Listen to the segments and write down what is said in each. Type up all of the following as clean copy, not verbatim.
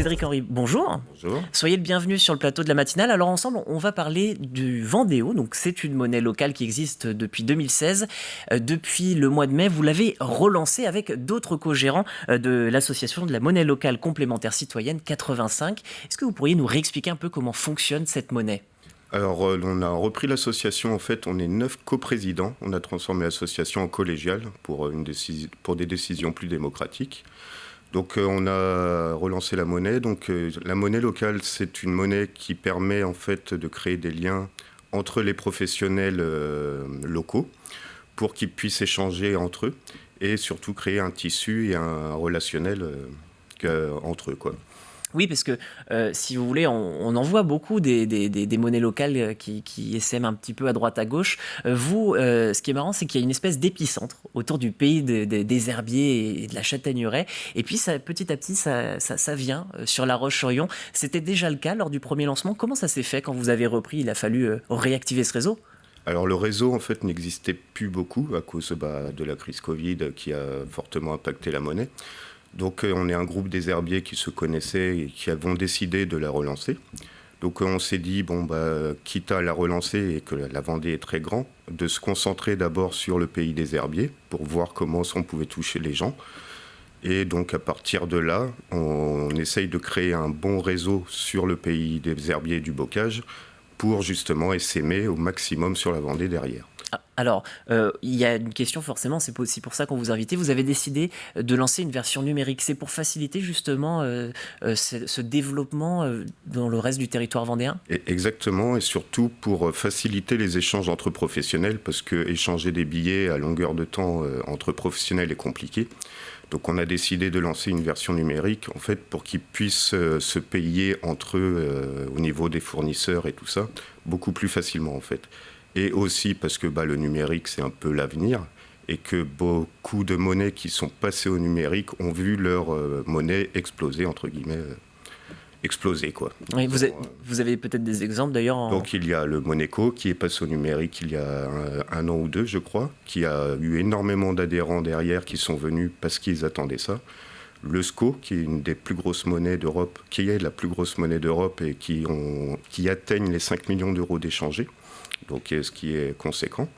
Cédric Henry, bonjour. Bonjour. Soyez le bienvenu sur le plateau de la matinale. Alors ensemble, on va parler du Vendéo. Donc c'est une monnaie locale qui existe depuis 2016. Depuis le mois de mai, vous l'avez relancée avec d'autres co-gérants de l'association de la monnaie locale complémentaire citoyenne 85. Est-ce que vous pourriez nous réexpliquer un peu comment fonctionne cette monnaie ? Alors, on a repris l'association, en fait, on est 9 coprésidents. On a transformé l'association en collégiale pour des décisions plus démocratiques. Donc, on a relancé la monnaie. Donc, la monnaie locale, c'est une monnaie qui permet, en fait, de créer des liens entre les professionnels locaux pour qu'ils puissent échanger entre eux et surtout créer un tissu et un relationnel entre eux, quoi. Oui, parce que si vous voulez, on en voit beaucoup des monnaies locales qui essaiment un petit peu à droite à gauche. Ce qui est marrant, c'est qu'il y a une espèce d'épicentre autour du pays des herbiers et de la châtaigneraie. Et puis petit à petit, ça vient sur La Roche-sur-Yon. C'était déjà le cas lors du premier lancement. Comment ça s'est fait quand vous avez repris ? Il a fallu réactiver ce réseau ? Alors le réseau en fait n'existait plus beaucoup à cause de la crise Covid qui a fortement impacté la monnaie. Donc on est un groupe des herbiers qui se connaissaient et qui avons décidé de la relancer. Donc on s'est dit, quitte à la relancer et que la Vendée est très grande, de se concentrer d'abord sur le pays des herbiers pour voir comment on pouvait toucher les gens. Et donc à partir de là, on essaye de créer un bon réseau sur le pays des herbiers et du bocage pour justement essaimer au maximum sur la Vendée derrière. Alors, il y a une question forcément, c'est aussi pour ça qu'on vous a invité. Vous avez décidé de lancer une version numérique. C'est pour faciliter justement ce développement dans le reste du territoire vendéen ? Exactement, et surtout pour faciliter les échanges entre professionnels, parce que échanger des billets à longueur de temps entre professionnels est compliqué. Donc on a décidé de lancer une version numérique en fait, pour qu'ils puissent se payer entre eux au niveau des fournisseurs et tout ça, beaucoup plus facilement en fait. Et aussi parce que le numérique, c'est un peu l'avenir et que beaucoup de monnaies qui sont passées au numérique ont vu leur monnaie exploser, entre guillemets, exploser, quoi. Oui, vous avez peut-être des exemples d'ailleurs Donc il y a le Moneco qui est passé au numérique il y a un an ou deux, je crois, qui a eu énormément d'adhérents derrière qui sont venus parce qu'ils attendaient ça. Le SCO, qui est une des plus grosses monnaies d'Europe, qui est la plus grosse monnaie d'Europe et qui atteignent les 5 millions d'euros d'échangés. Donc, ce qui est conséquent.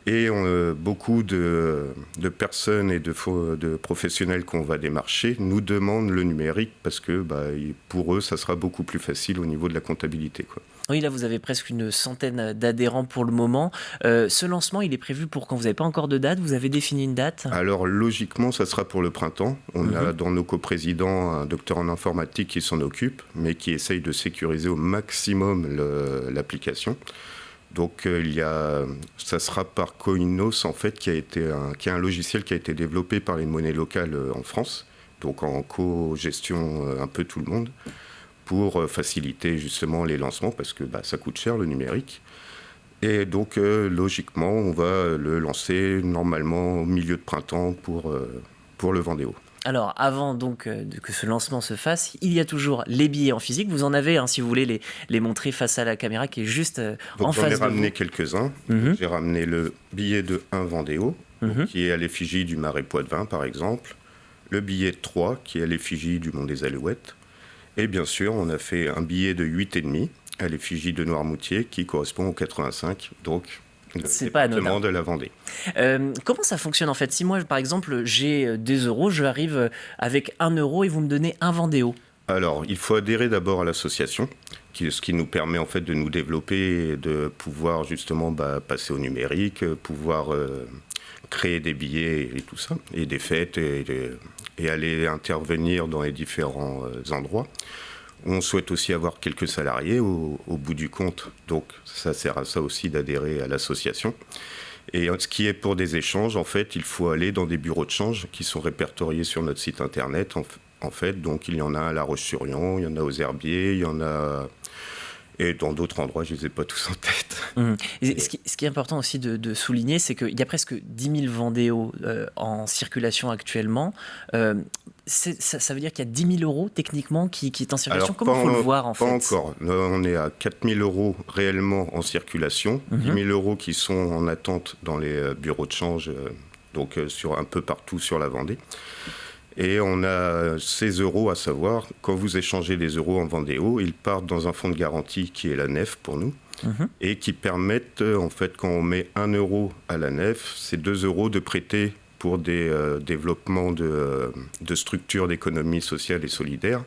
Et beaucoup de personnes et de professionnels qu'on va démarcher nous demandent le numérique parce que pour eux, ça sera beaucoup plus facile au niveau de la comptabilité, quoi. Oui, là, vous avez presque une centaine d'adhérents pour le moment. Ce lancement, il est prévu pour quand ? Vous n'avez pas encore de date ? Vous avez défini une date ? Alors, logiquement, ça sera pour le printemps. On a dans nos coprésidents un docteur en informatique qui s'en occupe, mais qui essaye de sécuriser au maximum l'application. Donc ça sera par Koinos en fait qui est un logiciel qui a été développé par les monnaies locales en France, donc en co-gestion un peu tout le monde, pour faciliter justement les lancements parce que ça coûte cher le numérique. Et donc logiquement on va le lancer normalement au milieu de printemps pour le Vendéo. Alors, avant donc que ce lancement se fasse, il y a toujours les billets en physique. Vous en avez, si vous voulez les montrer face à la caméra qui est juste en face de vous. J'en ai ramené quelques-uns. J'ai ramené le billet de 1 Vendéo, qui est à l'effigie du Marais Poitevin, par exemple. Le billet de 3, qui est à l'effigie du Mont des Alouettes. Et bien sûr, on a fait un billet de 8,5 à l'effigie de Noirmoutier, qui correspond au 85. Donc, c'est pas anodin. De la Vendée. Comment ça fonctionne en fait ? Si moi, par exemple, j'ai 2 euros, je arrive avec 1 euro et vous me donnez un Vendéo. Alors, il faut adhérer d'abord à l'association, ce qui nous permet en fait de nous développer et de pouvoir justement passer au numérique, pouvoir créer des billets et tout ça, et des fêtes et aller intervenir dans les différents endroits. On souhaite aussi avoir quelques salariés au bout du compte, donc ça sert à ça aussi d'adhérer à l'association. Et ce qui est pour des échanges, en fait, il faut aller dans des bureaux de change qui sont répertoriés sur notre site internet. En fait, donc il y en a à La Roche-sur-Yon, il y en a aux Herbiers, il y en a... Et dans d'autres endroits, je ne les ai pas tous en tête. Et ce qui est important aussi de souligner, c'est qu'il y a presque 10 000 Vendéos en circulation actuellement. Ça veut dire qu'il y a 10 000 euros techniquement qui est en circulation. Comment il faut le voir en fait ? Pas encore. On est à 4 000 euros réellement en circulation, 10 000 euros qui sont en attente dans les bureaux de change, donc un peu partout sur la Vendée. Et on a ces euros, à savoir, quand vous échangez des euros en Vendéo, ils partent dans un fonds de garantie qui est la nef pour nous, et qui permettent, en fait, quand on met 1 euro à la nef, c'est 2 euros de prêter pour des développements de structures d'économie sociale et solidaire,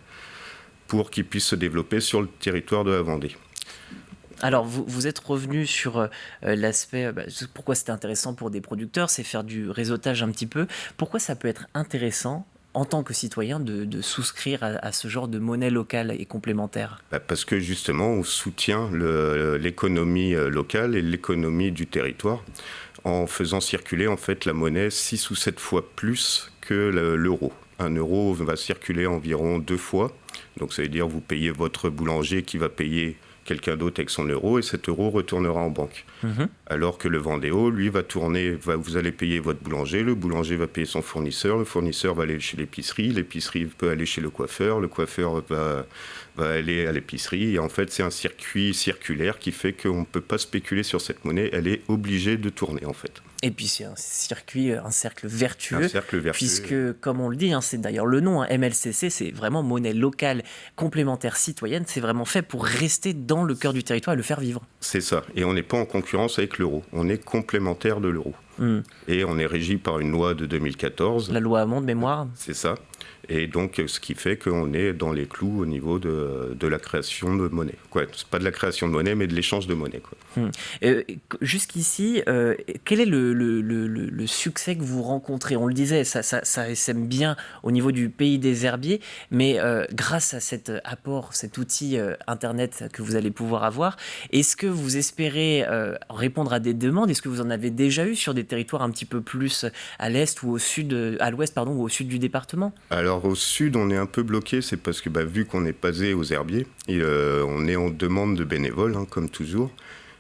pour qu'ils puissent se développer sur le territoire de la Vendée. Alors, vous êtes revenu sur l'aspect, pourquoi c'était intéressant pour des producteurs, c'est faire du réseautage un petit peu. Pourquoi ça peut être intéressant en tant que citoyen de souscrire à ce genre de monnaie locale et complémentaire? Parce que justement, on soutient l'économie locale et l'économie du territoire en faisant circuler en fait la monnaie 6 ou 7 fois plus que l'euro. Un euro va circuler environ 2 fois. Donc ça veut dire que vous payez votre boulanger qui va payer quelqu'un d'autre avec son euro et cet euro retournera en banque. Alors que le Vendéo, lui, vous allez payer votre boulanger, le boulanger va payer son fournisseur, le fournisseur va aller chez l'épicerie peut aller chez le coiffeur va aller à l'épicerie. Et en fait, c'est un circuit circulaire qui fait qu'on ne peut pas spéculer sur cette monnaie, elle est obligée de tourner en fait. Et puis c'est un cercle vertueux. Un cercle vertueux. Puisque, comme on le dit, c'est d'ailleurs le nom, MLCC, c'est vraiment monnaie locale complémentaire citoyenne. C'est vraiment fait pour rester dans le cœur du territoire et le faire vivre. C'est ça. Et on n'est pas en concurrence avec l'euro. On est complémentaire de l'euro. Et on est régi par une loi de 2014. La loi Hamon de mémoire. C'est ça. Et donc, ce qui fait qu'on est dans les clous au niveau de la création de monnaie. C'est pas de la création de monnaie, mais de l'échange de monnaie. Jusqu'ici, quel est le succès que vous rencontrez? On le disait, ça sème bien au niveau du pays des herbiers, mais grâce à cet apport, cet outil Internet que vous allez pouvoir avoir, est-ce que vous espérez répondre à des demandes? Est-ce que vous en avez déjà eu sur des territoires un petit peu plus à l'est ou à l'ouest, ou au sud du département? Alors au sud, on est un peu bloqué, c'est parce que vu qu'on est basé aux herbiers, on est en demande de bénévoles, comme toujours.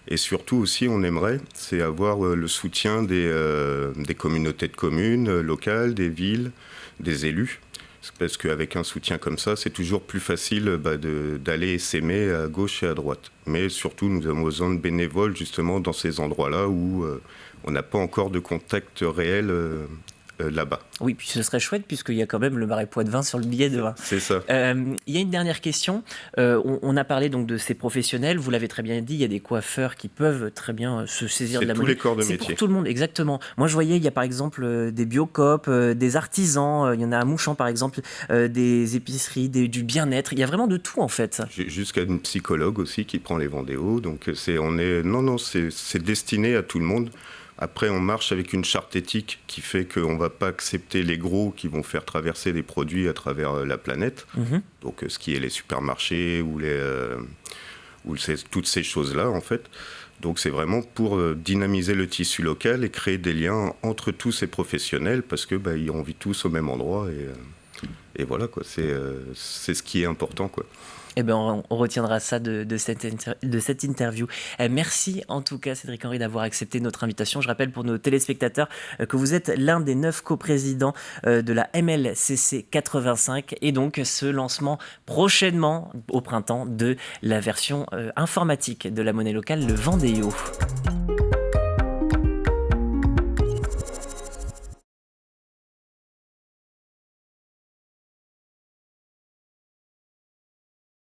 Et surtout aussi, on aimerait, c'est avoir le soutien des communautés de communes locales, des villes, des élus. Parce qu'avec un soutien comme ça, c'est toujours plus facile d'aller s'aimer à gauche et à droite. Mais surtout, nous avons besoin de bénévoles justement dans ces endroits-là où on n'a pas encore de contact réel là-bas. Oui, puis ce serait chouette puisqu'il y a quand même le Marais Poitevin sur le billet de vin. C'est ça. Il y a une dernière question. On a parlé donc de ces professionnels. Vous l'avez très bien dit, il y a des coiffeurs qui peuvent très bien se saisir de la monnaie. C'est tous les corps de métier. C'est pour tout le monde, exactement. Moi, je voyais, il y a par exemple des biocoop, des artisans. Il y en a à Mouchamp, par exemple, des épiceries, du bien-être. Il y a vraiment de tout, en fait. Jusqu'à une psychologue aussi qui prend les Vendéos. Donc, c'est destiné à tout le monde. Après, on marche avec une charte éthique qui fait qu'on ne va pas accepter les gros qui vont faire traverser des produits à travers la planète. Donc, ce qui est les supermarchés ou toutes ces choses-là, en fait. Donc, c'est vraiment pour dynamiser le tissu local et créer des liens entre tous ces professionnels parce que on vit tous au même endroit et voilà, quoi. C'est ce qui est important, quoi. Eh bien, on retiendra ça de cette interview. Merci en tout cas, Cédric Henry, d'avoir accepté notre invitation. Je rappelle pour nos téléspectateurs que vous êtes l'un des 9 coprésidents de la MLCC 85 et donc ce lancement prochainement au printemps de la version informatique de la monnaie locale, le Vendéo.